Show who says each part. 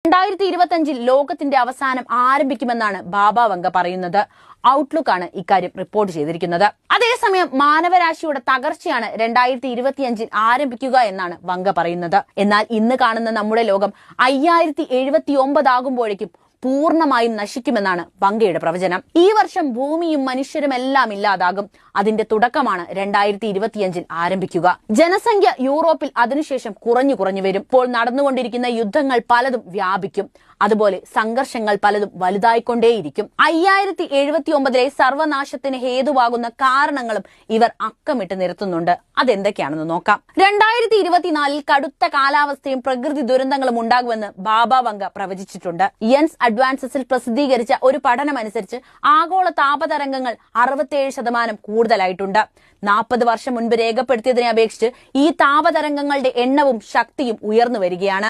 Speaker 1: 2025 ലോകത്തിന്റെ അവസാനം ആരംഭിക്കുമെന്നാണ് ബാബ വങ്ക പറയുന്നത്. ഔട്ട്ലുക്ക് ആണ് ഇക്കാര്യം റിപ്പോർട്ട് ചെയ്തിരിക്കുന്നത്. അതേസമയം മാനവരാശിയുടെ തകർച്ചയാണ് 2025 ആരംഭിക്കുക എന്നാണ് വങ്ക പറയുന്നത്. എന്നാൽ ഇന്ന് കാണുന്ന നമ്മുടെ ലോകം 5079 ആകുമ്പോഴേക്കും പൂർണ്ണമായും നശിക്കുമെന്നാണ് വങ്കയുടെ പ്രവചനം. ഈ വർഷം ഭൂമിയും മനുഷ്യരും എല്ലാം ഇല്ലാതാകും. അതിന്റെ തുടക്കമാണ് 2025 ആരംഭിക്കുക. ജനസംഖ്യ യൂറോപ്പിൽ അതിനുശേഷം കുറഞ്ഞു വരും. ഇപ്പോൾ നടന്നുകൊണ്ടിരിക്കുന്ന യുദ്ധങ്ങൾ പലതും വ്യാപിക്കും. അതുപോലെ സംഘർഷങ്ങൾ പലതും വലുതായിക്കൊണ്ടേയിരിക്കും. 5079 സർവനാശത്തിന് ഹേതുവാകുന്ന കാരണങ്ങളും ഇവർ അക്കമിട്ട് നിരത്തുന്നുണ്ട്. അതെന്തൊക്കെയാണെന്ന് നോക്കാം. 2024 കടുത്ത കാലാവസ്ഥയും പ്രകൃതി ദുരന്തങ്ങളും ഉണ്ടാകുമെന്ന് ബാബ വങ്ക പ്രവചിച്ചിട്ടുണ്ട്. യൻസ് അഡ്വാൻസസിൽ പ്രസിദ്ധീകരിച്ച ഒരു പഠനമനുസരിച്ച് ആഗോള താപതരംഗങ്ങൾ 67% കൂടുതലായിട്ടുണ്ട്. 40 വർഷം മുൻപ് രേഖപ്പെടുത്തിയതിനെ അപേക്ഷിച്ച് ഈ താപതരംഗങ്ങളുടെ എണ്ണവും ശക്തിയും ഉയർന്നു വരികയാണ്.